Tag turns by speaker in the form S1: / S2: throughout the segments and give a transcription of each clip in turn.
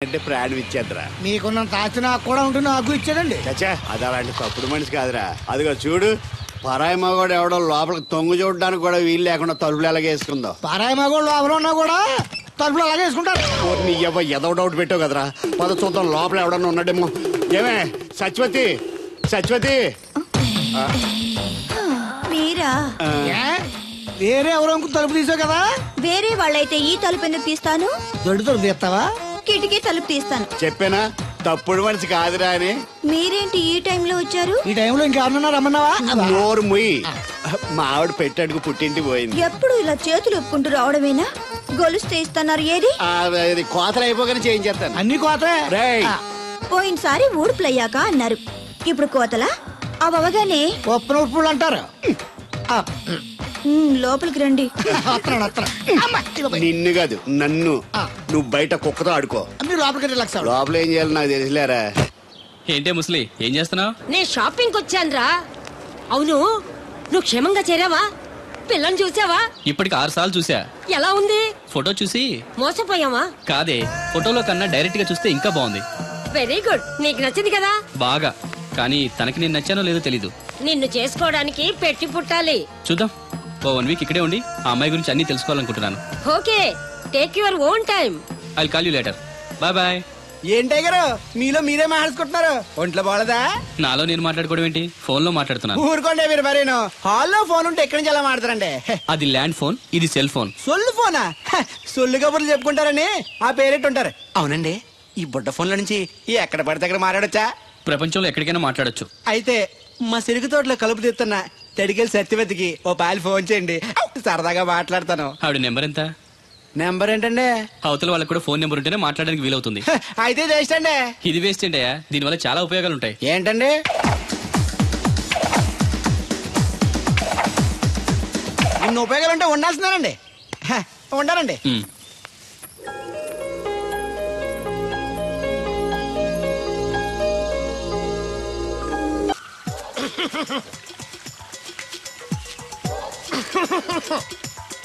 S1: అంటే ప్రాణం ఇచ్చేద్దరా.
S2: మీకున్న తాచి నాకు కూడా ఉంటుంది, నాకు ఇచ్చాడండి.
S1: చచ్చా, అది అలాంటి తప్పుడు మనిషి కాదురా. అదిగో చూడు, పరాయి మగోడు ఎవడో లోపలికి తొంగు చూడడానికి కూడా వీలు లేకుండా తలుపులు ఎలాగ వేసుకుందో.
S2: పరాయి మగోడు లోపల ఉన్నా కూడా తలుపులు అలాగే వేసుకుంటారు.
S1: నీ ఎదో డౌట్ పెట్టావు కదరా. పద చూద్దాం లోపల ఎవడన్నా ఉన్నాడేమో. ఏమే సత్యవతి, సత్యవతి.
S3: మీరా?
S2: వేరే ఎవరో తలుపు తీసావు కదా.
S3: వేరే వాళ్ళైతే ఈ తలుపు ఎందుకు తీస్తాను?
S2: దొడ్డు తలుపు తీస్తావా?
S3: కిటికీ తలుపు తీస్తాను.
S1: చెప్పానా తప్పుడు మనిషి కాదురా అని.
S3: మీరేంటి ఈ టైంలో వచ్చారు?
S2: ఈ టైంలో ఇంకెవరన్నా రమ్మన్నావా?
S1: నోరు ముయ్యి. మా ఆవిడ పెట్టాడుకు పుట్టింటి పోయింది.
S3: ఎప్పుడు ఇలా చేతులు ఒప్పుకుంటూ రావడమేనా? గొలుస్తే ఇస్తున్నారు ఏది?
S1: కోతలు అయిపోగానే చేయించేస్తాను.
S2: అన్ని కోతలే.
S3: పోయినసారి ఊడుపులయ్యాక అన్నారు, ఇప్పుడు కోతలా? అవగానే
S2: ఉప్పు ఉప్పులు అంటారు.
S3: లోపలికి రండి.
S1: నిన్ను కాదు నన్ను. నువ్వు బయట కుక్కతో ఆడుకో.
S2: మీరు లోపలికి రిలాక్స్ అవ్వండి.
S1: లోపల ఏం చేయాలి నాకు తెలిసిలేరా.
S4: ఏంటే ముసలి, ఏం చేస్తున్నావు?
S5: నేను షాపింగ్ వచ్చానురా. అవును, నువ్వు క్షేమంగా చేరావా? పిల్లని చూసావా?
S4: ఇప్పటికి 6 సార్లు చూసా.
S5: ఎలా ఉంది?
S4: ఫోటో చూసి
S5: మోసపోయావా?
S4: కాదే, ఫోటోలో కన్నా డైరెక్ట్ గా చూస్తే ఇంకా బాగుంది.
S5: వెరీ గుడ్, నీకు నచ్చింది కదా?
S4: బాగా. కానీ తనకి నేను నచ్చానో లేదో తెలీదు.
S5: నిన్ను చేసుకోవడానికి పెట్టి పుట్టాలి.
S4: చూద్దాం. ఓ 1 వీక్ ఇక్కడే ఉండి ఆ అమ్మాయి గురించి అన్ని తెలుసుకోవాలనుకుంటున్నాను.
S5: Okay, take your own time.
S4: I call you later. Bye bye.
S2: ఏంటే గారు మీలో మీరే మాట్లాడుకుంటున్నారు? ఒంట్లో బాగలదా?
S4: నాలో నేను మాట్లాడుకోవడం ఏంటి? ఫోన్ లో మాట్లాడుతున్నాను.
S2: ఊరుకోండి మీరు మరేను. హాల్లో ఫోన్ ఉంటే ఎక్కడి నుంచి ఎలా మాట్లాడతారండి?
S4: అది ల్యాండ్ ఫోన్, ఇది సెల్ ఫోన్.
S2: సొల్లు ఫోనా? సొల్లు కబుర్లు చెప్పుకుంటారని ఆ పేరెట్టుంటారు.
S6: అవునండి, ఈ బుడ్డ ఫోన్ల నుంచి ఎక్కడ పడితే అక్కడ మాట్లాడొచ్చా?
S4: ప్రపంచంలో ఎక్కడికైనా మాట్లాడొచ్చు.
S2: అయితే మా సిరుగు తోటలో కలుపు తీస్తున్నా తడికెళ్ళి సత్యవతికి ఓ పాలు ఫోన్ చేయండి, సరదాగా మాట్లాడతాను.
S4: ఆవిడ నెంబర్ ఎంత?
S2: నెంబర్ ఏంటండి?
S4: అవతల వాళ్ళకి కూడా ఫోన్ నెంబర్ ఉంటేనే మాట్లాడడానికి వీలవుతుంది.
S2: అయితే చేస్తండి.
S4: ఇది వేస్ట్ ఏంటయ్యా, దీనివల్ల చాలా ఉపయోగాలు ఉంటాయి.
S2: ఏంటండి? ఇన్ని ఉపయోగాలు ఉంటే ఉండాల్సిందేనండి. ఉండాలండి.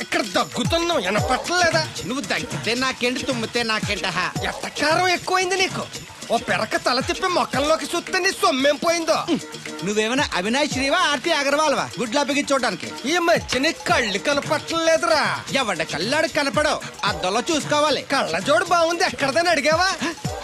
S7: ఇక్కడ దగ్గుతున్నావు, వినపట్టలేదా?
S6: నువ్వు దగ్గితే నాకేంటి, తుమ్మితే నాకేంట?
S7: ఎట్టకారం ఎక్కువైంది నీకు. ఓ పెరక తల తిప్పి మొక్కల్లోకి చూస్తే నీ సొమ్మేం పోయిందో.
S2: నువ్వేమైనా అవినాష్ శ్రీవా, ఆర్తి అగర్వాల్వా గుడ్లా బిగించోడానికి?
S7: ఈ మధ్య నీ కళ్ళు కనపట్టలేదురా.
S2: ఎవడ కళ్ళాడు కనపడవు, అద్దంలో చూసుకోవాలి.
S7: కళ్ళజోడు బాగుంది, ఎక్కడదని అడిగావా?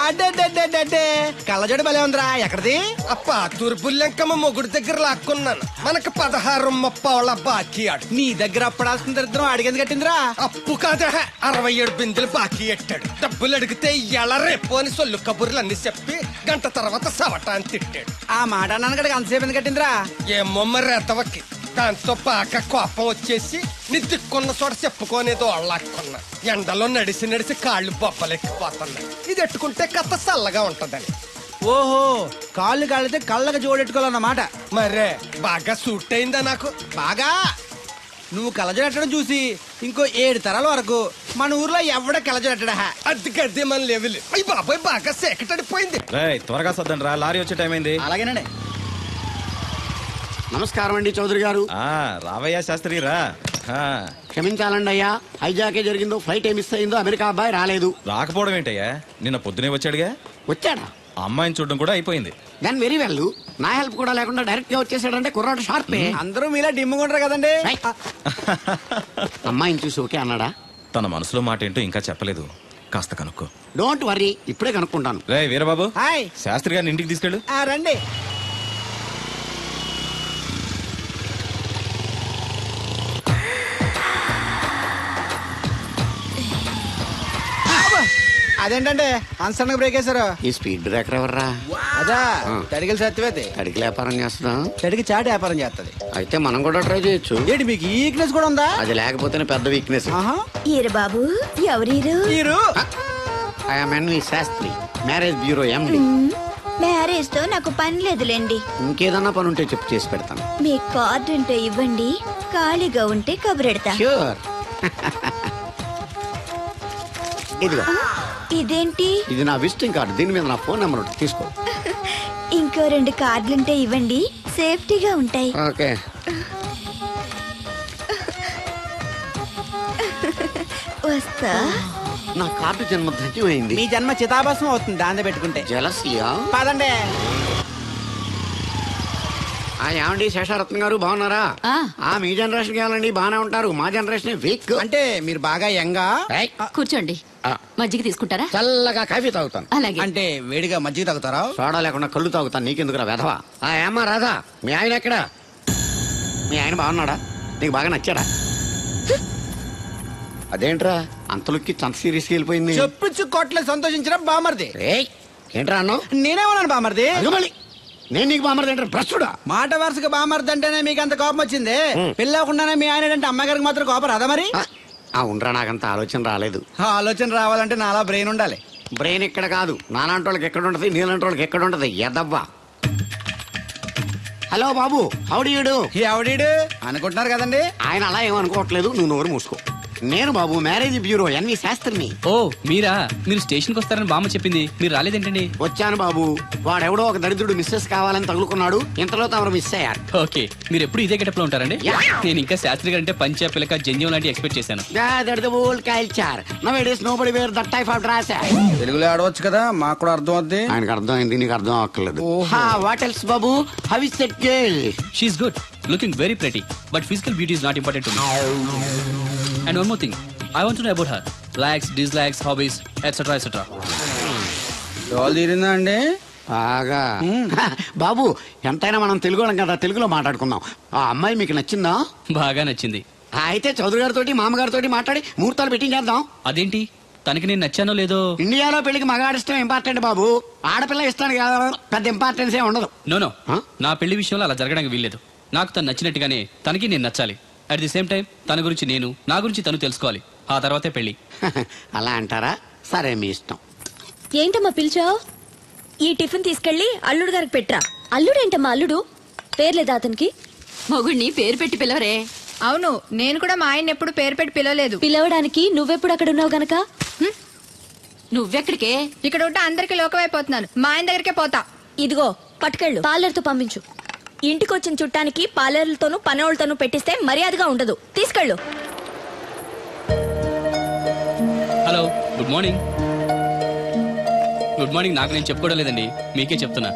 S2: అడ్డే కళ్ళజోడు భలే ఉందిరా. ఎక్కడిది?
S7: ఆ పాతూరు బుల్లెంకమ్మ మొగుడు దగ్గర లాక్కున్నాను. మనకు 16 బాకీ ఆడు.
S2: నీ దగ్గర అప్పడాల్సిన దరిద్రం అడిగింది కట్టిందిరా.
S7: అప్పు కాదా, 67 బిందెలు బాకీ ఎట్టాడు. డబ్బులు అడిగితే ఎలా రేపు అని సొల్లు కబుర్లు అన్ని చెప్పి గంట తర్వాత సవటాన్ని తిట్టాడు.
S2: ఆ మాట అన్నాను అంతసేపు ఎందుకు కట్టిందిరా?
S7: ఏమో మరి ఎతవకి. దాంతో బాగా కోపం వచ్చేసి నీ దిక్కున్న చోట చెప్పుకోనేదో అళ్ళాక్కున్నా. ఎండలో నడిచి కాళ్ళు బొబ్బలెక్కిపోతున్నాయి. ఇది ఎట్టుకుంటే కథ చల్లగా ఉంటదని.
S2: ఓహో, కాళ్ళు కాళ్ళైతే కళ్ళకు జోడెట్టుకోవాలన్నమాట.
S7: మరే బాగా సూట్ అయిందా నాకు?
S2: బాగా. నువ్వు కళ్ళజోడెట్టడం చూసి ఇంకో 7 తరాల వరకు మన ఊర్లో ఎవడ కళ్ళజోడెట్టడా?
S7: అది గడ్డి మన లెవెల్. అయ్యి బాబాయ్, బాగా సేకటడిపోయింది.
S8: త్వరగా సర్దండి రా, లారీ వచ్చే టైం అయింది.
S2: అలాగేనండి.
S1: నమస్కారం అండి చౌదరి గారు.
S8: రావయ్యా శాస్త్రి రా.
S1: క్షమించాలండి అయ్యా, హైజాకే జరిగిందో, ఫ్లైట్ ఏమి మిస్ అయిందో, అమెరికా అబ్బాయి రాలేదు.
S8: రాకపోవడం ఏంటయ్యా, నిన్న పొద్దునే వచ్చాడుగా.
S1: వచ్చాడా?
S8: అమ్మాయిని చూడడం కూడా అయిపోయింది.
S1: దాని వెరీ వెల్. నా హెల్ప్ కూడా లేకుండా డైరెక్ట్ గా వచ్చేసాడంటే కుర్రాడు షార్పే.
S2: అందరూ మీలా డిమ్ముకుంటారు కదండి.
S1: అమ్మాయిని చూసి ఓకే అన్నాడా?
S8: తన మనసులో మాట ఏంటో ఇంకా చెప్పలేదు, కాస్త కనుక్కో.
S1: డోంట్ వర్రీ, ఇప్పుడే కనుక్కుంటాను.
S8: రే వీరబాబు,
S2: హాయ్.
S8: శాస్త్రి గారిని ఇంటికి తీసుకెళ్ళు.
S2: రండి. అదేంటంటే అన్సన్ బ్రేక్ వేశారు?
S1: ఈ స్పీడ్ బ్రేకర్ ఎవర్రా?
S2: అదా తడిగిలి సత్యవతి.
S1: అడిగి వ్యాపారం చేస్తున్నా,
S2: తడికి చాటి వ్యాపారం చేస్తది.
S1: అయితే మనం కూడా ట్రై చేయొచ్చు.
S2: ఏంటి మీకు ఈ వీక్నెస్ కూడా ఉందా?
S1: అది లేకపోతేనే పెద్ద వీక్నెస్.
S3: ఈరు బాబు, ఎవరీరు?
S2: మీరు?
S1: I'm NV Shastri, marriage bureau MD.
S3: Marriage తో నాకు పని లేదులేండి.
S1: ఇంకేదన్నా పని ఉంటే చెప్పు, చేసి పెడతాను.
S3: మీ కార్డు ఉంటే ఇవ్వండి, ఖాళీగా ఉంటే కబురెడతా.
S1: ష్యూర్. ఇదిగో.
S3: ఇదేంటి?
S1: ఇది నా విజిటింగ్ కార్డు, దీని మీద నా ఫోన్ నెంబర్ ఉంటుంది, తీసుకో.
S3: ఇంకో 2 కార్డులుంటే ఇవ్వండి, సేఫ్టీగా ఉంటాయి.
S1: ఓకే.
S3: వస్తా.
S1: నా కార్డు జన్మ ధన్యమైంది.
S2: మీ జన్మ చితాభస్మం అవుతుంది దాంతో పెట్టుకుంటే.
S1: జలసియా?
S2: పదండి.
S1: ఏమండి శేషారత్న గారు బాగున్నారా? మీ జనరేషన్ కావాలండి, బాగానే ఉంటారు. మా జనరేషన్ వీక్.
S2: అంటే మీరు బాగా యంగా.
S5: కూర్చోండి. మజ్జిగ తీసుకుంటారా?
S1: చల్లగా కాఫీ తాగుతాను.
S5: అలాగే.
S2: అంటే వేడిగా మజ్జిగ తాగుతారా?
S1: సోడా లేకుండా కళ్ళు తాగుతాను. నీకెందుకురా వెధవా? ఏమ్మా రాధా, మీ ఆయన ఎక్కడా? మీ ఆయన బాగున్నాడా? నీకు బాగా నచ్చాడా? అదేంట్రా అంతలోకి చంత సీరియస్కి వెళ్ళిపోయింది?
S2: చెప్పుచ్చు కొట్ల సంతోషించిన బామర్ది.
S1: ఏంట్రా అన్నావు?
S2: నేనేమన్నాను బామర్ది?
S1: మళ్ళీ నేను నీకు బామర్ది అంటే భ్రష్టుడా?
S2: మాట వరుసగా బామర్ది అంటేనే మీకు అంత కోపం వచ్చింది. పెళ్ళకుండానే మీ ఆయన అంటే అమ్మాయి గారికి మాత్రం కోపం రాదా మరి?
S1: ఉండరా, నాకంత ఆలోచన రాలేదు.
S2: ఆలోచన రావాలంటే నాలా బ్రెయిన్ ఉండాలి.
S1: బ్రెయిన్ ఇక్కడ కాదు, నాలాంటి వాళ్ళకి ఎక్కడ ఉంటది, నీలాంటి వాళ్ళకి ఎక్కడ ఉంటది ఎదవ్వా. హలో బాబు, హౌడీయుడు.
S2: ఎవడీడు అనుకుంటున్నారు కదండి.
S1: ఆయన అలా ఏమనుకోవట్లేదు, నువ్వు నోరు మూసుకో. నేను బాబు మ్యారేజ్ బ్యూరో ఎన్వి శాస్త్రిని.
S4: ఓ మీరా? మీరు స్టేషన్కి వస్తారని బామ్మ చెప్పింది, మీరు రాలేదేంటండి?
S1: వచ్చాను బాబు. వాడెవడో ఒక దరిద్రుడు మిస్సెస్ కావాలని తగులుకున్నాడు. ఇంతలో తమరు మిస్ అయ్యారు.
S4: ఓకే, మీరు ఎప్పుడు ఇదే గెటప్ లో ఉంటారండి? నేను ఇంకా శాస్త్రి గారు అంటే పంచ పిలక జంజం లాంటి ఎక్స్పెక్ట్ చేశాను.
S2: తెలుగులో ఆడవచ్చు కదా, మాకు కూడా అర్థం అవుద్ది.
S1: ఆయనకు అర్థం అయింది, నీకు అర్థం అవ్వట్లేదు. వాట్ ఎల్స్ బాబు? How is that girl?
S4: She's good, looking very pretty, but physical beauty is not important to me. And one more thing, I want to know about her. Likes, dislikes, hobbies, etc. etc.
S2: డోల్ తీరిందా అండి?
S1: బాగా. బాబు ఎంతైనా మనం తెలుగు వాళ్ళం కదా, తెలుగులో మాట్లాడుకుందాం. ఆ అమ్మాయి మీకు నచ్చిందా?
S4: బాగా నచ్చింది.
S1: అయితే చౌదరి గారితో మామగారితో మాట్లాడి ముహూర్తాలు పెట్టించేద్దాం.
S4: అదేంటి, తనకి నేను నచ్చానో లేదో?
S1: ఇండియాలో పెళ్లికి మగాడి ఇష్టం ఇంపార్టెంట్ బాబు. ఆడపిల్ల ఇష్టానికి పెద్ద ఇంపార్టెన్స్ ఏ ఉండదు.
S4: నో నా పెళ్లి విషయంలో అలా జరగడానికి వీల్లేదు. నాకు తను నచ్చినట్టుగానే తనకి నేను నచ్చాలి. అట్ ది సేమ్ టైం తన గురించి నేను, నా గురించి తను తెలుసుకోవాలి. ఆ తర్వాతే పెళ్లి.
S1: అలా అంటారా? సరే, మీ ఇష్టం.
S3: ఏంటమ్మా పిలిచావు? ఈ టిఫిన్ తీసుకెళ్లి అల్లుడు గారికి పెట్టరా. అల్లుడేంటమ్మా అల్లుడు? పేర్లేదా అతనికి?
S5: మొగుడిని పేరు పెట్టి పిలవరే.
S9: అవును, నేను కూడా మా ఆయన ఎప్పుడు పేరు పెట్టి పిలవలేదు.
S3: పిలవడానికి నువ్వెప్పుడు అక్కడ ఉన్నావు గనక.
S5: నువ్వెక్కడికే?
S9: ఇక్కడ ఉంటే అందరికి లోకమైపోతున్నాను. మా ఆయన దగ్గరికే పోతా.
S3: ఇదిగో పట్టుకెళ్ళు, పార్లర్తో పంపించు. ఇంటికొచ్చిన చుట్టానికి పార్లర్లతోనూ పనోళ్ళతోనూ పెట్టిస్తే మర్యాదగా ఉండదు. తీసుకెళ్ళు.
S4: Hello, good morning. Good morning నాకు నేను చెప్పుకోవడం లేదండి, మీకే చెప్తున్నా.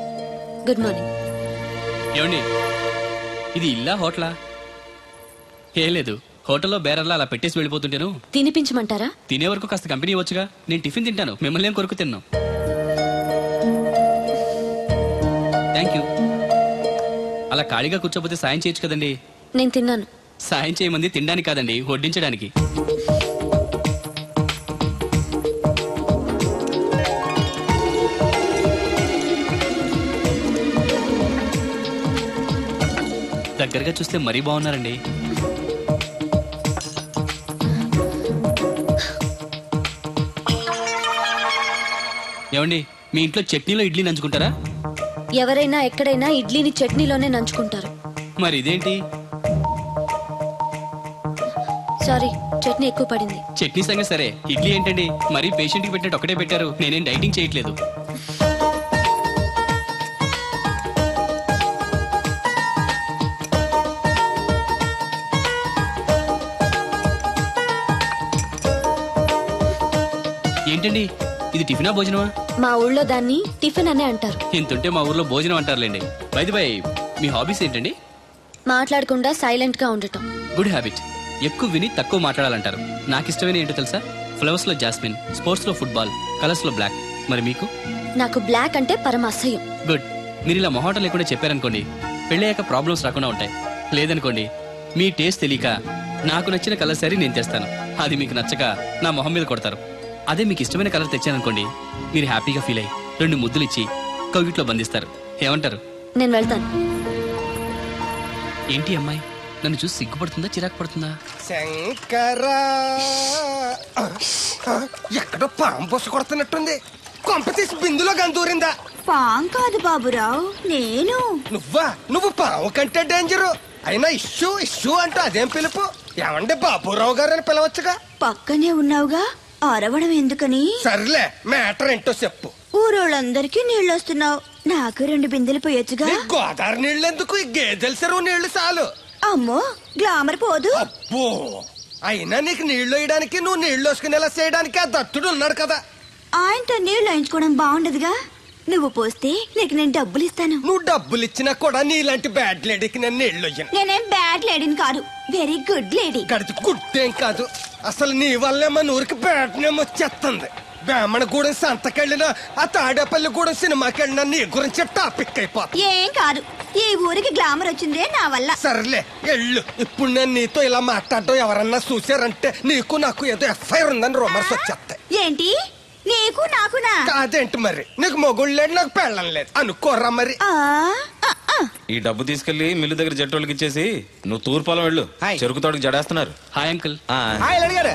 S3: Good morning.
S4: ఏమండి, ఇది ఇల్లా హోటలా? ఏం లేదు, హోటల్లో బేరర్లా అలా పెట్టేసి వెళ్ళిపోతుంటేను.
S3: తినిపించమంటారా?
S4: తినే వరకు కాస్త కంపెనీ ఇవ్వచ్చుగా. నేను టిఫిన్ తింటాను, మిమ్మల్ని ఏం కొరకు తిన్నాను. Thank you. అలా ఖాళీగా కూర్చోపోతే సాయం చేయొచ్చు కదండి.
S3: నేను తిన్నాను.
S4: సాయం చేయమంది తినడానికి కాదండి, వడ్డించడానికి. దగ్గరగా చూస్తే మరీ బాగున్నారండి. ఏమండి, మీ ఇంట్లో చట్నీలో ఇడ్లీ నంచుకుంటారా?
S3: ఎవరైనా ఎక్కడైనా ఇడ్లీని చట్నీలోనే నంచుకుంటారు.
S4: మరి ఇదేంటి?
S3: సారీ, చట్నీ ఎక్కువ పడింది.
S4: చట్నీ సంగతి సరే, ఇడ్లీ ఏంటండి మరీ పేషెంట్ కి పెట్టినట్టు ఒకటే పెట్టారు. నేనేం డైటింగ్ చేయట్లేదు. ఏంటండి, ఇది టిఫినా భోజనమా?
S3: మా ఊళ్ళో దాన్ని టిఫిన్ అనే అంటారు.
S4: ఇంతుంటే మా ఊర్లో భోజనం అంటారులేండి. బై ది బై, మీ హాబీస్ ఏంటండి?
S3: మాట్లాడకుండా సైలెంట్ గా ఉండటం.
S4: Good habit. ఎక్కువ విని తక్కువ మాట్లాడాలంటారు. నాకు ఇష్టమైన ఏంటో తెలుసా? ఫ్లవర్స్ లో జాస్మిన్, స్పోర్ట్స్ లో ఫుట్బాల్, కలర్స్ లో బ్లాక్. మరి మీకు?
S3: నాకు బ్లాక్ అంటే పరమ అసహ్యం.
S4: గుడ్. మీరు ఇలా మొహాటం లేకుండా చెప్పారనుకోండి, పెళ్ళయ్యాక ప్రాబ్లమ్స్ రాకుండా ఉంటాయి. లేదనుకోండి, మీ టేస్ట్ తెలియక నాకు నచ్చిన కలర్ సరే నేను తెస్తాను, అది మీకు నచ్చక నా మొహం మీద కొడతారు. అదే మీకు ఇష్టమైన కలర్ తెచ్చాననుకోండి, మీరు హ్యాపీగా ఫీల్ అయ్యి 2 ముద్దులు ఇచ్చి కవిట్లో బంధిస్తారు. ఏమంటారు?
S3: నేను వెళ్తాను.
S4: ఏంటి అమ్మాయి నన్ను చూసి సిగ్గుపడుతుందా, చిరాకు పడుతుందా?
S7: శంకరా, ఎక్కడో పాము బొస కొడుతున్నట్టుంది. కొంప తీసి బిందులో గందూరిందా?
S3: పాం కాదు బాబురావు, నేను.
S7: నువ్వు పాము కంటే డేంజరు. అయినా ఇష్యూ ఇష్యూ అంటూ అదేం పిలుపు? ఏమండి బాబురావు గారు అని పిలవచ్చుగా.
S3: పక్కనే ఉన్నావుగా, అరవడం ఎందుకని?
S7: సర్లే, మ్యాటర్ ఏంటో చెప్పు.
S3: ఊరోళ్ళందరికీ నీళ్ళు వస్తున్నావు, నాకు 2 బిందెలు పోయొచ్చుగా.
S7: గోదావరి నీళ్ళెందుకు? ఈ గేదెల చెరువు నీళ్లు చాలు.
S3: అమ్మో, గ్లామర్ పోదు.
S7: అబ్బో, అయినా నీకు నీళ్లు వేయడానికి నువ్వు నీళ్లు వేసుకునేలా చేయడానికి ఆ దత్తుడు ఉన్నాడు కదా.
S10: ఆయనతో నీళ్లు వేయించుకోవడం బాగుండదుగా. నువ్వు పోస్తే నీకు నేను డబ్బులు ఇస్తాను.
S7: నువ్వు డబ్బులు ఇచ్చినా కూడా నీలాంటి బ్యాడ్ లేడీకి నేను నీళ్లు వేయను.
S10: నేనేం బ్యాడ్ లేడీని కాదు, వెరీ గుడ్ లేడీ.
S7: గడిచి గుడ్డేం కాదు. అసలు నీ వల్లే మన ఊరికి బ్యాడ్ నేమ్ వచ్చేస్తుంది. బ్రాహ్మణగూడెం సంతకెళ్ళినా ఆ తాడేపల్లిగూడెం సినిమాకి వెళ్ళినా నీ గురించి టాపిక్ అయిపోతుంది.
S10: ఏం కాదు, ఈ ఊరికి గ్లామర్ వచ్చిందే నా వల్ల.
S7: సర్లే ఎళ్ళు. ఇప్పుడు నేను నీతో ఇలా మాట్లాడటం ఎవరన్నా చూసారంటే నీకు నాకు ఏదో ఎఫ్ఐఆర్ ఉందని రూమర్స్ వచ్చేస్తాయి.
S10: ఏంటి నీకు నాకునా?
S7: కాదేంటి మరి, నీకు మొగుళ్ళు లేదు నాకు పెళ్ళం లేదు అనుకోరా మరి.
S8: ఈ డబ్బు తీసుకెళ్లి మిల్లు దగ్గర జట్టోళ్ళకి ఇచ్చేసి నువ్వు తూర్పాలం వెళ్ళు. చెరుకు తోటకి జడేస్తున్నారు.
S4: Hi uncle.
S2: అడిగారు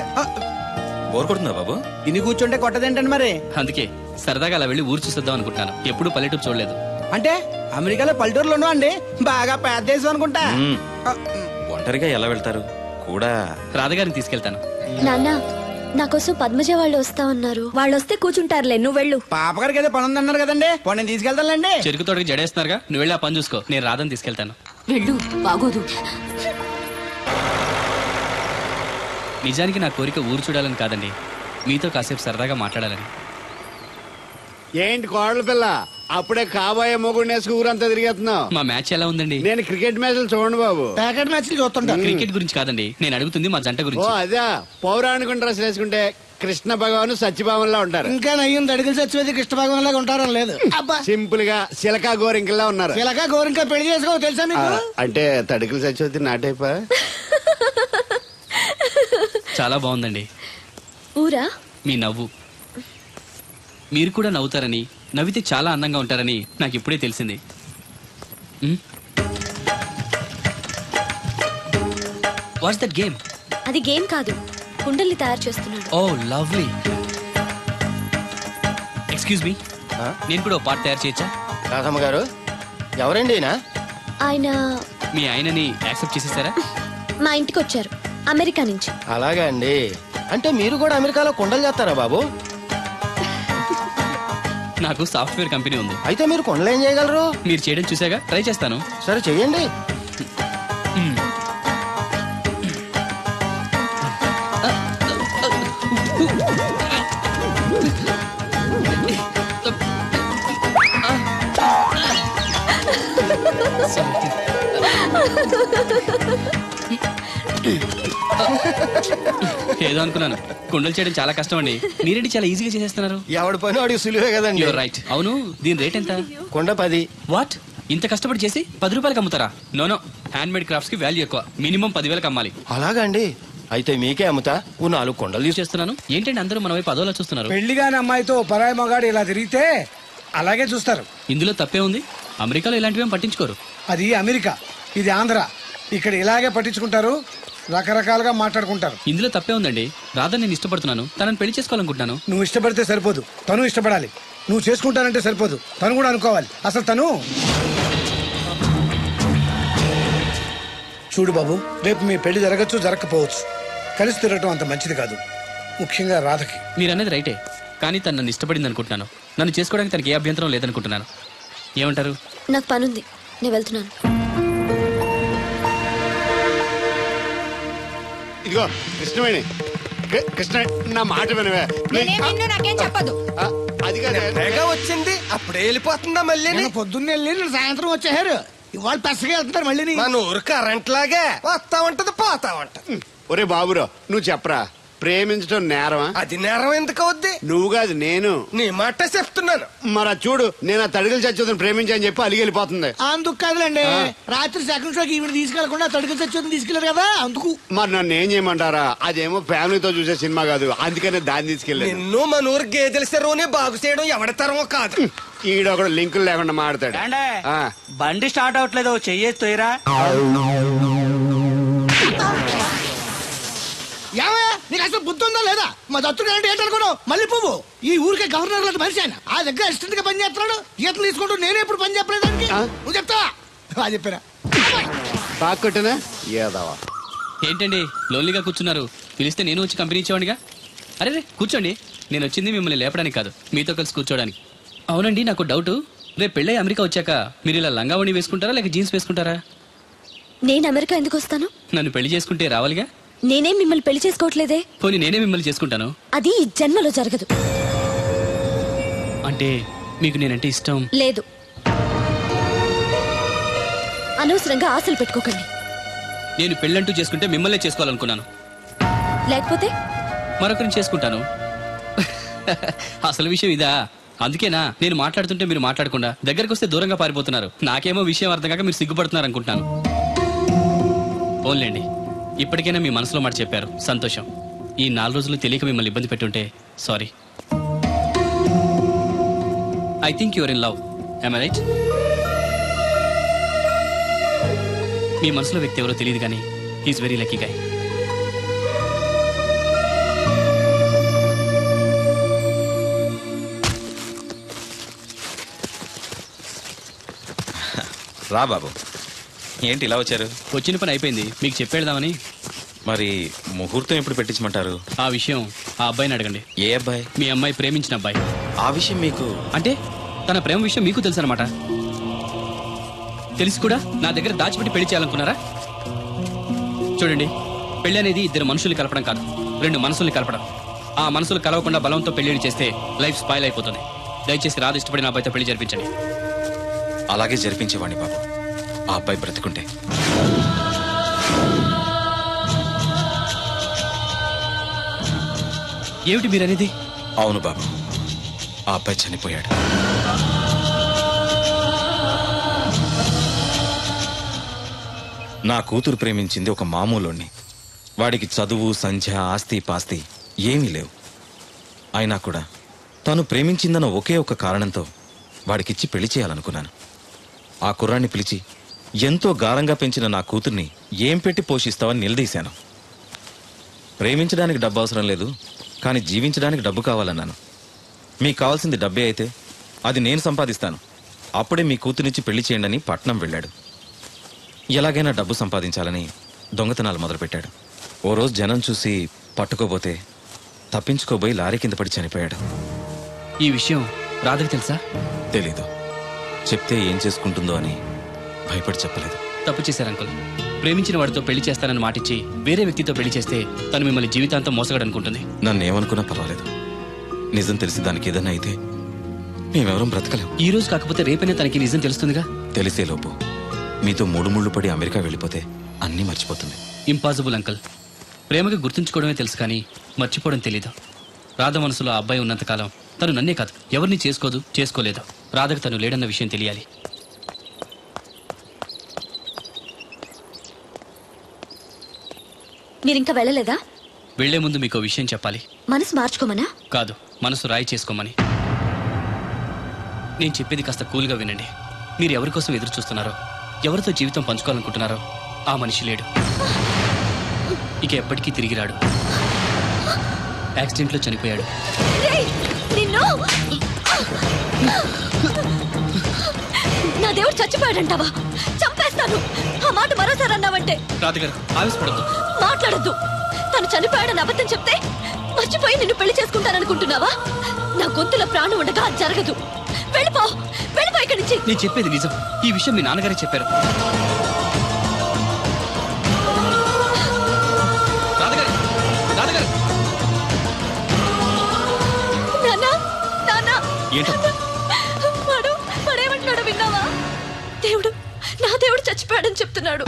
S8: బోర్ కొడుతుందా బాబు?
S2: ఇన్ని కూర్చుంటే కొట్టదేంటండి మరి?
S4: అందుకే సరదాగా అలా వెళ్ళి ఊరు చూసేద్దాం అనుకుంటాను. ఎప్పుడు పల్లెటూరు చూడలేదు.
S2: అంటే అమెరికాలో పల్లెటూరులోనూ అండి బాగా పెద్ద దేశం అనుకుంటా.
S8: ఒంటరిగా ఎలా వెళ్తారు? కూడా
S4: రాధగారిని తీసుకెళ్తాను.
S3: నాన్న నా కోసం పద్మజ వాళ్ళు వస్తా ఉన్నారు. వాళ్ళు వస్తే కూర్చుంటారులే, నువ్వు వెళ్ళు.
S2: పాపగారికి ఏదో పని ఉందన్నారు కదండి, పోనీ నేను తీసుకెళ్తానులేండి.
S4: చెరుకు తోటకి జడేస్తున్నారుగా, నువ్వు వెళ్ళి ఆ పని చూసుకో. నేను రాధని తీసుకెళ్తాను.
S5: వెళ్ళు, బాగోదు.
S4: నిజానికి నా కోరిక ఊరు చూడాలని కాదండి, మీతో కాసేపు సరదాగా మాట్లాడాలని.
S1: ఏంటి కోడల పిల్ల, అప్పుడే కాబోయే మొగుడు నేసుకు ఊరంతా తిరిగేస్తున్నావు?
S4: మా మ్యాచ్ ఎలా ఉందండి?
S1: నేను క్రికెట్ మ్యాచ్లు చూడండి బాబు.
S2: ప్యాకెట్ మ్యాచ్లు చూస్తుంటా.
S4: క్రికెట్ గురించి కాదండి నేను అడుగుతుంది, మా జంట
S1: ఓ
S4: గురించి.
S1: అదే, పౌరాణిక డ్రెస్ వేసుకుంటే కృష్ణ భగవాన్ సత్యభావంలా ఉంటారు.
S2: ఇంకా నయ్యం దడిగిలి చచ్చిపోతే కృష్ణ భగవాన్ లాగా ఉంటారని లేదు.
S1: సింపుల్ గా సిలకా గోరింకల్లా ఉన్నారు.
S2: చిలక గోరింక పెళ్లి చేసుకో తెలుసా మీకు?
S1: అంటే తడికలు చచ్చిపోతే నాటైపా.
S4: చాలా బాగుందండి.
S3: ఊరా?
S4: మీ నవ్వు. మీరు కూడా నవ్వుతారని, నవ్వితే చాలా అందంగా ఉంటారని నాకు ఇప్పుడే తెలిసింది. What's that game?
S3: అది గేమ్ కాదు, కుండల్ని తయారు చేస్తున్నాడు.
S4: Oh lovely. ఎక్స్క్యూజ్ మీ, నేను కూడా ఓ పార్ట్ తయారు చేయొచ్చా?
S6: రాధమ్మ గారు ఎవరండి?
S3: ఆయన
S4: మీ ఆయనని యాక్సెప్ట్ చేసేసారా?
S3: మా ఇంటికి వచ్చారు అమెరికా నుంచి.
S6: అలాగా అండి. అంటే మీరు కూడా అమెరికాలో కొండలు చేస్తారా బాబు?
S4: నాకు సాఫ్ట్వేర్ కంపెనీ ఉంది.
S6: అయితే మీరు కొండలు ఏం చేయగలరు?
S4: మీరు చేయడం చూసాగా, ట్రై చేస్తాను.
S6: సరే చెయ్యండి.
S4: ఏదో అనుకున్నాను. కుండలు చేయడం చాలా కష్టం అండి, మీరేంటి చాలా ఈజీగా చేసేస్తున్నారు.
S6: ఎవడి పని వాడికి సులువే కదండి.
S4: You're right. అవును, దీని రేట్ ఎంత?
S6: కొండ 10.
S4: వాట్? ఇంత కష్టపడి చేసి 10 రూపాయలకి అమ్ముతారా? నోనో, హ్యాండ్ మేడ్ క్రాఫ్ట్స్ కి వాల్యూ ఎక్కువ. మినిమం 10,000కి అమ్మాలి.
S6: అలాగా అండి. అయితే మీకే అమ్ముతా. 4 కొండలు
S4: యూజ్ చేస్తున్నాను. ఏంటంటే అందరూ మన వైపు అదోలా చూస్తున్నారు.
S2: పెళ్లిగాని అమ్మాయితో పరాయి మగాడు ఇలా తిరిగితే అలాగే చూస్తారు.
S4: ఇందులో తప్పే ఉంది? అమెరికాలో ఇలాంటివేం పట్టించుకోరు.
S2: అది అమెరికా, ఇది ఆంధ్ర. ఇక్కడ ఇలాగే పట్టించుకుంటారు, రకరకాలుగా మాట్లాడుకుంటారు.
S4: ఇందులో తప్పే ఉందండి. రాధా నేను ఇష్టపడుతున్నాను, తనని పెళ్లి చేసుకోవాలనుకుంటున్నాను.
S2: నువ్వు ఇష్టపడితే సరిపోదు, తను ఇష్టపడాలి. నువ్వు చేసుకుంటానంటే సరిపోదు, తను కూడా అనుకోవాలి. అసలు తను చూడు బాబు, రేపు మీ పెళ్లి జరగచ్చు, జరగకపోవచ్చు. కలిసి తిరగటం అంత మంచిది కాదు, ముఖ్యంగా రాధకి.
S4: మీరనేది రైటే, కానీ తను నన్ను ఇష్టపడింది అనుకుంటున్నాను. నన్ను చేసుకోవడానికి తనకి ఏ అభ్యంతరం లేదనుకుంటున్నాను. ఏమంటారు?
S3: నాకు పనుంది, నేను వెళ్తున్నాను.
S1: ఇదిగో కృష్ణవేణి, కృష్ణ నా మాట వినవే.
S9: నాకేం చెప్పదు.
S1: అది కాదు
S7: వచ్చింది అప్పుడే వెళ్ళిపోతుందా మళ్ళీ?
S2: పొద్దున్నే వెళ్ళి సాయంత్రం వచ్చేసారు. ఇవాళ పెసగా వెళ్తున్నారు మళ్ళీ.
S7: మన ఊరు కరెంట్ లాగే వస్తా ఉంటది పోతా ఉంటది.
S1: ఒరే బాబురో, నువ్వు చెప్పరా, ప్రేమించడం నేరమా?
S7: అది నేరం ఎందుకు అవుద్ది?
S1: నువ్వు కాదు నేను.
S7: నీ మాట చెప్తున్నాను.
S1: మరి చూడు, నేను ఆ తడికలు చచ్చేదని ప్రేమించని చెప్పి అలిగి వెళ్ళిపోతుంది.
S2: అందుకు కాదులేండి, రాత్రి సెకండ్ షోకి ఈవిడ తీసుకెళ్లకుండా తడుకలు చచ్చేదని తీసుకెళ్లారు కదా, అందుకు.
S1: మరి నన్ను ఏం చేయమంటారా? అదేమో ఫ్యామిలీతో చూసే సినిమా కాదు, అందుకనే దాన్ని తీసుకెళ్ళి.
S7: నిన్ను మన ఊరు గేదెల చెరువుని బాగు చేయడం ఎవరి తరమో కాదు.
S1: ఈడొకడు లింకులు లేకుండా మాడతాడు.
S2: బండి స్టార్ట్ అవట్లేదు, చెయ్యేసి తోయరా. నీకు అసలు బుద్ధి ఉందా లేదా? మా దత్తుడు అంటే ఏంటనుకున్నావు? మళ్ళీ పువ్వు ఈ ఊరికే గవర్నర్ లాంటి మనిషి ఆయన. ఆ దగ్గర అసిస్టెంట్ గా పని చేస్తున్నాడు. ఈతలు తీసుకుంటూ నేనే ఎప్పుడు పని చెప్పలేదానికి. నువ్వు చెప్తావా? అది చెప్పారా?
S1: బాక్కొట్టనా ఏదవా?
S4: ఏంటండి లోన్లీగా కూర్చున్నారు? పిలిస్తే నేను వచ్చి కంపెనీ ఇచ్చేవాడిగా. అరే రే కూర్చోండి, నేను వచ్చింది మిమ్మల్ని లేపడానికి కాదు, మీతో కలిసి కూర్చోడానికి. అవునండి, నాకు డౌట్, రేపు పెళ్ళై అమెరికా వచ్చాక మీరు ఇలా లంగావణి వేసుకుంటారా లేక జీన్స్ వేసుకుంటారా?
S3: నేను అమెరికా ఎందుకు వస్తాను?
S4: నన్ను పెళ్లి చేసుకుంటే రావాలిగా.
S3: నేనేం మిమ్మల్ని పెళ్లి చేసుకోవట్లేదే.
S4: పోనీ నేనే మిమ్మల్ని చేసుకుంటాను.
S3: అది ఈ జన్మలో జరగదు.
S4: అంటే మీకు నేనంటే ఇష్టం
S3: లేదు. అనవసరంగా ఆశలు పెట్టుకోకండి.
S4: నేను పెళ్ళంటూ చేసుకుంటే మిమ్మల్నే చేసుకోవాలనుకున్నాను.
S3: లేకపోతే
S4: మరొకరిని చేసుకుంటాను. అసలు విషయం ఇదా? అందుకేనా నేను మాట్లాడుతుంటే మీరు మాట్లాడకుండా దగ్గరకు వస్తే దూరంగా పారిపోతున్నారు. నాకేమో విషయం అర్థం కాక మీరు సిగ్గుపడుతున్నారు అనుకుంటున్నాను. ఓన్లేండి, ఇప్పటికైనా మీ మనసులో మాట చెప్పారు, సంతోషం. ఈ 4 రోజులు తెలియక మిమ్మల్ని ఇబ్బంది పెట్టుంటే sorry. I think your in love. am I right? మీ మనసులో వ్యక్తి ఎవరో తెలియదు కానీ హీఈస్ వెరీ లక్కీ గాయ్.
S8: రా బాబు, ఏంటి ఇలా వచ్చారు?
S4: వచ్చిన పని అయిపోయింది, మీకు చెప్పేద్దామని.
S8: మరి ముహూర్తం ఎప్పుడు పెట్టించమంటారు?
S4: ఆ విషయం ఆ అబ్బాయిని అడగండి.
S8: ఏ అబ్బాయి?
S4: మీ అమ్మాయి ప్రేమించిన అబ్బాయి.
S8: ఆ విషయం మీకు
S4: అంటే తన ప్రేమ విషయం మీకు తెలుసు అనమాట. తెలిసి కూడా నా దగ్గర దాచిపెట్టి పెళ్లి చేయాలనుకున్నారా? చూడండి, పెళ్లి అనేది 2 మనుషుల్ని కలపడం కాదు, 2 మనసుల్ని కలపడం. ఆ మనసులు కలవకుండా బలంతో పెళ్లి చేస్తే లైఫ్ స్పాయిల్ అయిపోతుంది. దయచేసి రాదు ఇష్టపడిన అబ్బాయితో పెళ్లి జరిపించండి.
S8: అలాగే జరిపించేవాడిని బాబు, ఆ అబ్బాయి బ్రతికుంటే.
S4: ఏమిటి మీరనేది?
S8: అవును బాబు, ఆ అబ్బాయి చనిపోయాడు. నా కూతురు ప్రేమించింది ఒక మామూలుణ్ణి. వాడికి చదువు, సంధ్య, ఆస్తి పాస్తి ఏమీ లేవు. అయినా కూడా తను ప్రేమించిందన్న ఒకే ఒక కారణంతో వాడికిచ్చి పెళ్లి చేయాలనుకున్నాను. ఆ కుర్రాన్ని పిలిచి ఎంతో గారంగా పెంచిన నా కూతుర్ని ఏం పెట్టి పోషిస్తావని నిలదీశాను. ప్రేమించడానికి డబ్బు అవసరం లేదు, కానీ జీవించడానికి డబ్బు కావాలన్నాను. మీకు కావాల్సింది డబ్బే అయితే అది నేను సంపాదిస్తాను, అప్పుడే మీ కూతురినిచ్చి పెళ్లి చేయండి అని పట్నం వెళ్ళాడు. ఎలాగైనా డబ్బు సంపాదించాలని దొంగతనాలు మొదలుపెట్టాడు. ఓ రోజు జనం చూసి పట్టుకోబోతే తప్పించుకోబోయి లారీ కింద పడి చనిపోయాడు.
S4: ఈ విషయం రాధకి తెలుసా?
S8: తెలీదు. చెప్తే ఏం చేసుకుంటుందో అని భయపడి చెప్పలేదు.
S4: తప్పు చేశారు అంకుల్. ప్రేమించిన వాడితో పెళ్లి చేస్తానని మాటిచ్చి వేరే వ్యక్తితో పెళ్లి చేస్తే తను మిమ్మల్ని జీవితాంతం మోసగడనుకుంటుంది.
S8: నన్ను ఏమనుకున్నా పర్వాలేదు, నిజం తెలిసి దానికి ఏదన్నా అయితే మేమెవరం బ్రతకలేం.
S4: ఈ రోజు కాకపోతే రేపైనా తనకి నిజం తెలుస్తుందిగా.
S8: తెలిసేలోపు మీతో 3 ముళ్ళు పడి అమెరికా వెళ్ళిపోతే అన్నీ మర్చిపోతుంది.
S4: Impossible uncle. ప్రేమగా గుర్తుంచుకోవడమే తెలుసు కానీ మర్చిపోవడం తెలీదు. రాధ మనసులో ఆ అబ్బాయి ఉన్నంతకాలం తను నన్నే కాదు ఎవరిని చేసుకోదు, చేసుకోలేదు. రాధకు తను లేడన్న విషయం తెలియాలి.
S3: మీరింకా వెళ్ళలేదా?
S4: వెళ్లే ముందు మీకు విషయం చెప్పాలి.
S3: మనసు మార్చుకోమనా?
S4: కాదు, మనసు రాయి చేసుకోమని. నేను చెప్పేది కాస్త కూల్గా వినండి. మీరు ఎవరి కోసం ఎదురు చూస్తున్నారో, ఎవరితో జీవితం పంచుకోవాలనుకుంటున్నారో ఆ మనిషి లేడు, ఇక ఎప్పటికీ తిరిగి రాడు. యాక్సిడెంట్లో చనిపోయాడు.
S3: నా దేవుడు చచ్చిపోయాడంటావా? చంపేస్తాను. ఆ మాట మరోసారి అన్నావంటే.
S4: రాధగారు ఆవేశపడద్దు,
S3: మాట్లాడద్దు. తను చనిపోయాడని అబద్ధం చెప్తే మర్చిపోయి నిన్ను పెళ్లి చేసుకుంటాననుకుంటున్నావా? నా గొంతులో ప్రాణం ఉండగా అది జరగదు. వెళ్ళిపో, వెళ్ళిపో ఇక్కడి నుంచి.
S4: నేను చెప్పేది నిజం. ఈ విషయం మీ నాన్నగారే చెప్పారు. రాధగారు, రాధగారు.
S3: వాడేమంటున్నాడు విన్నావా? దేవుడు, నా దేవుడు చచ్చిపోయాడని చెప్తున్నాడు.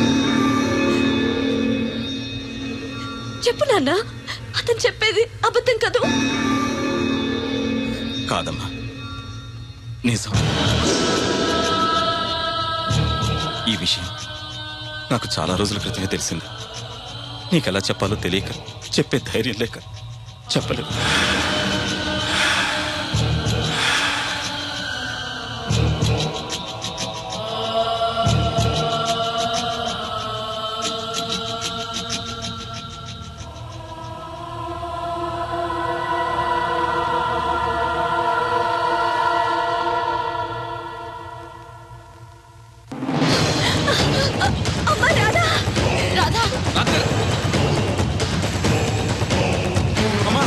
S3: చెప్పు నాన్న, అతను చెప్పేది అబద్ధం కదూ?
S8: కాదమ్మా, నిజం. ఈ విషయం నాకు చాలా రోజుల క్రితమే తెలిసింది. నీకెలా చెప్పాలో తెలియక, చెప్పే ధైర్యం లేక చెప్పలేదు.
S3: రాధా,
S8: అమ్మా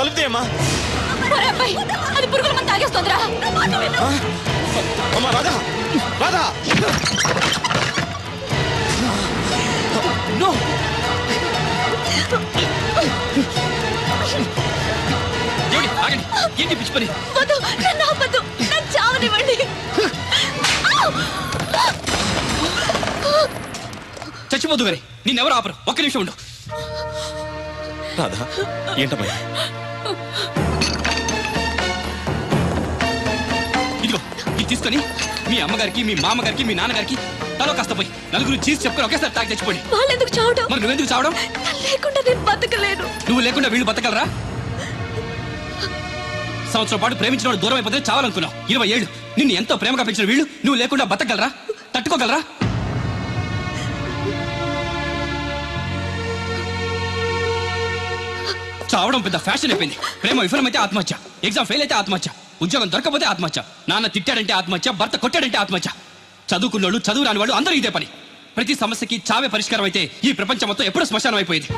S8: తలుపుతేమ్మా.
S3: ఒరే అబ్బాయి, అది పురుగుల మందు తాగేస్తోందిరా.
S8: అమ్మా రాధా, రాధా.
S4: నో. ఏమిటి? ఆగండి. ఏంటి పిచ్చి పని?
S3: వద్దు, నన్ను ఆపొద్దు, నన్ను చావనివ్వండి.
S4: చచ్చిపోదు గారి, నిన్నెవరు ఆపరు. ఒక్క నిమిషం ఉండు.
S8: రాధా, ఏంటమ్మా?
S4: ఇదిగో ఇది తీసుకొని మీ అమ్మగారికి, మీ మామగారికి, మీ నాన్నగారికి తలో కాస్త పోయి నలుగురు చీజ్ చెప్పుకొని ఒకేసారి తాగి తెచ్చిపోండి.
S3: వాళ్ళెందుకు చావడం?
S4: మరి నువ్వెందుకు చావడం?
S3: లేకుండా నేను బతకలేను.
S4: నువ్వు లేకుండా వీళ్ళు బతకలరా? సంవత్సరం పాటు ప్రేమించిన వాడు దూరం అయిపోతే చావాలనుకున్నావు. 20 ఏళ్ళు నిన్ను ఎంతో ప్రేమగా పెంచిన వీళ్ళు నువ్వు లేకుండా బతకగలరా? తట్టుకోగలరా? చావడం పెద్ద ఫ్యాషన్ అయిపోయింది. ప్రేమ విఫలమైతే ఆత్మహత్య, ఎగ్జామ్ ఫెయిల్ అయితే ఆత్మహత్య, ఉద్యోగం దొరకపోతే ఆత్మహత్య, నాన్న తిట్టాడంటే ఆత్మహత్య, భర్త కొట్టాడంటే ఆత్మహత్య. చదువుకున్నోళ్ళు, చదువు రాని వాళ్ళు అందరూ ఇదే పని. ప్రతి సమస్యకి చావే పరిష్కారం అయితే ఈ ప్రపంచం మొత్తం ఎప్పుడూ శ్మశానం అయిపోయింది.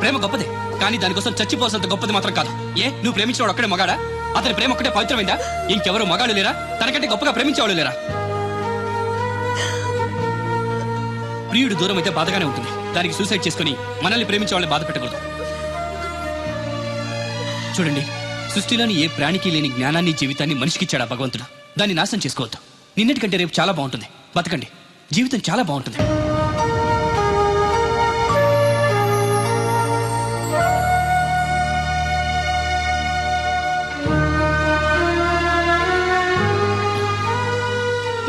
S4: ప్రేమ గొప్పదే, కానీ దానికోసం చచ్చిపోవాల్సినంత గొప్పది మాత్రం కాదు. ఏ నువ్వు ప్రేమించేవాడు ఒక్కడే మగాడా? అతని ప్రేమ ఒక్కటే పవిత్రమైందా? ఇంకెవరు మగాళ్ళు లేరా? తనకంటే గొప్పగా ప్రేమించేవాళ్ళు లేరా? ప్రియుడు దూరం అయితే బాధగానే ఉంటుంది. దానికి సూసైడ్ చేసుకుని మనల్ని ప్రేమించే వాళ్ళని బాధ పెట్టకూడదు. చూడండి, సృష్టిలోని ఏ ప్రాణికి లేని జ్ఞానాన్ని, జీవితాన్ని మనిషికి ఇచ్చాడా భగవంతుడు. దాన్ని నాశనం చేసుకోవద్దు. నిన్నటికంటే రేపు చాలా బాగుంటుంది. బతకండి, జీవితం చాలా బాగుంటుంది.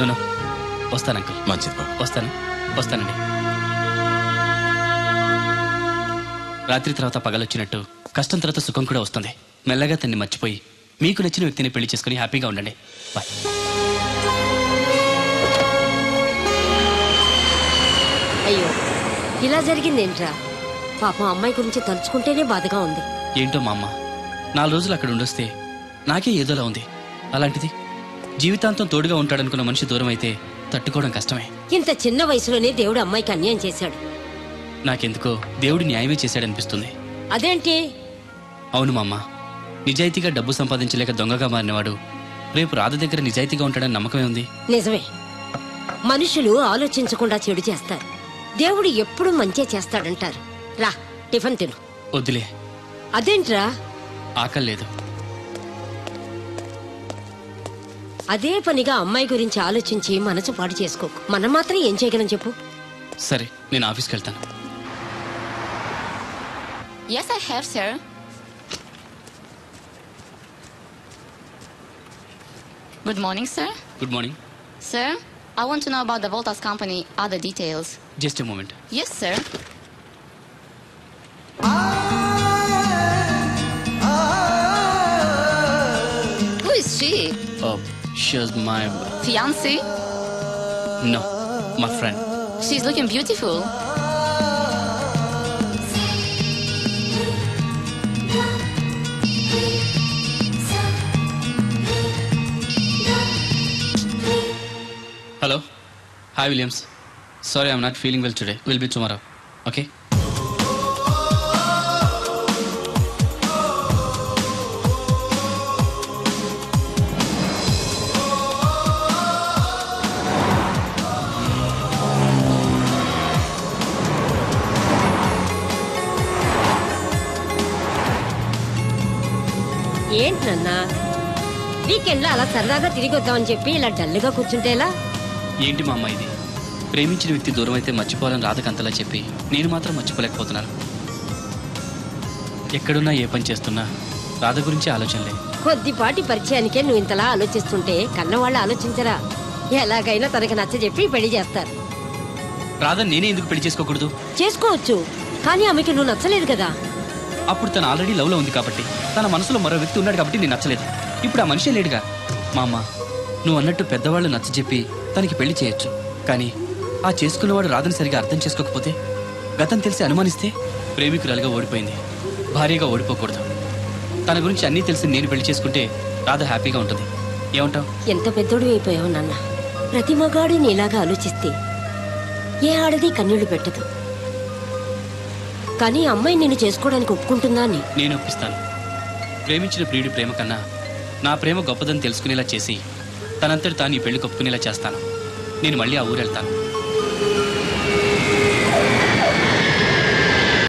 S4: నో, వస్తాను అంకుల్.
S8: మంచిది బాబు.
S4: వస్తానండి. రాత్రి తర్వాత పగలొచ్చినట్టు కష్టం తర్వాత సుఖం కూడా వస్తుంది. మెల్లగా తన్ని మర్చిపోయి మీకు నచ్చిన వ్యక్తిని పెళ్లి చేసుకుని హ్యాపీగా ఉండండి. బాయ్.
S5: అయ్యో, ఇలా జరిగిందేంట్రా? పాపం అమ్మాయి గురించి తలుచుకుంటేనే బాధగా ఉంది.
S4: ఏంటో మా అమ్మ 4 రోజులు అక్కడ ఉండొస్తే నాకే ఏదోలా ఉంది. అలాంటిది జీవితాంతం తోడుగా ఉంటాడనుకున్న మనిషి దూరం అయితే తట్టుకోవడం కష్టమే.
S5: ఇంత చిన్న వయసులోనే దేవుడు అమ్మాయికి అన్యాయం చేశాడు.
S4: నాకెందుకో దేవుడు న్యాయమే చేశాడనిపిస్తుంది.
S5: అదేంటి?
S4: అవును మా అమ్మ, నిజాయితీగా డబ్బు సంపాదించలేక దొంగగా మారినవాడు రేపు రాధ దగ్గర నిజాయితీగా ఉంటాడని నమ్మకమే ఉంది.
S5: నిజమే, మనుషులు ఆలోచించకుండా చెడు చేస్తారు. దేవుడు ఎప్పుడూ మంచే చేస్తాడంటారు. రా, టిఫిన్ తిను.
S4: వద్దులే.
S5: అదేంట్రా?
S4: ఆకలి లేదు.
S5: అదే పనిగా అమ్మాయి గురించి ఆలోచించి మనసు పాడు చేసుకోకు. మనం మాత్రం ఏం చేయగలం చెప్పు?
S4: సరే, నేను ఆఫీస్కి వెళ్తాను.
S3: Yes, I have, sir. Good morning, sir.
S4: Good morning.
S3: Sir, I want to know about the Voltas company, other details.
S4: Just a moment.
S3: Yes, sir. Who is she?
S4: She's my...
S3: Fiancé?
S4: No, my friend.
S3: She's looking beautiful.
S4: Hello. Hi, Williams. Sorry, I'm not feeling well today. We'll be tomorrow. Okay?
S5: ఏంటన్నా వీకెండ్లో అలా సరదాగా తిరిగి వద్దామని చెప్పి ఇలా డల్గా కూర్చుంటేలా?
S4: ఏంటి మా అమ్మ ఇది? ప్రేమించిన వ్యక్తి దూరం అయితే మర్చిపోవాలని రాధకంతలా చెప్పి నేను మాత్రం మర్చిపోలేకపోతున్నాను. ఎక్కడున్నా ఏ పని చేస్తున్నా రాధ గురించి ఆలోచనలే.
S5: కొద్దిపాటి పరిచయానికే నువ్వు ఇంతలా ఆలోచిస్తుంటే కన్నవాళ్ళు ఆలోచించరా? ఎలాగైనా తనకి నచ్చజెప్పి పెళ్లి చేస్తారు.
S4: రాధ నేనే ఎందుకు పెళ్లి చేసుకోకూడదు?
S5: చేసుకోవచ్చు, కానీ ఆమెకి నువ్వు నచ్చలేదు కదా.
S4: అప్పుడు తను ఆల్రెడీ లవ్లో ఉంది కాబట్టి, తన మనసులో మరో వ్యక్తి ఉన్నాడు కాబట్టి నేను నచ్చలేదు. ఇప్పుడు ఆ మనిషే లేడుగా. మా అమ్మ, నువ్వు అన్నట్టు పెద్దవాళ్ళు నచ్చజెప్పి తనకి పెళ్లి చేయొచ్చు, కానీ ఆ చేసుకున్నవాడు రాధని సరిగా అర్థం చేసుకోకపోతే, గతం తెలిసి అనుమానిస్తే, ప్రేమికురాలుగా ఓడిపోయింది, భార్యగా ఓడిపోకూడదు. తన గురించి అన్నీ తెలిసి నేను పెళ్లి చేసుకుంటే రాధ హ్యాపీగా ఉంటుంది. ఏమంటావు?
S5: ఎంత పెద్దోడు అయిపోయావు నాన్న. ప్రతి మగాడు నీలాగా ఆలోచిస్తే ఏ ఆడది కన్నీళ్లు పెట్టదు. కానీ అమ్మాయి నిన్ను చేసుకోవడానికి ఒప్పుకుంటుందా అని.
S4: నేను ఒప్పిస్తాను. ప్రేమించిన ప్రియుడి ప్రేమ కన్నా నా ప్రేమ గొప్పదని తెలుసుకునేలా చేసి తనంతటి తాను ఈ పెళ్లి ఒప్పుకునేలా చేస్తాను. నేను మళ్ళీ ఆ ఊరు వెళ్తాను.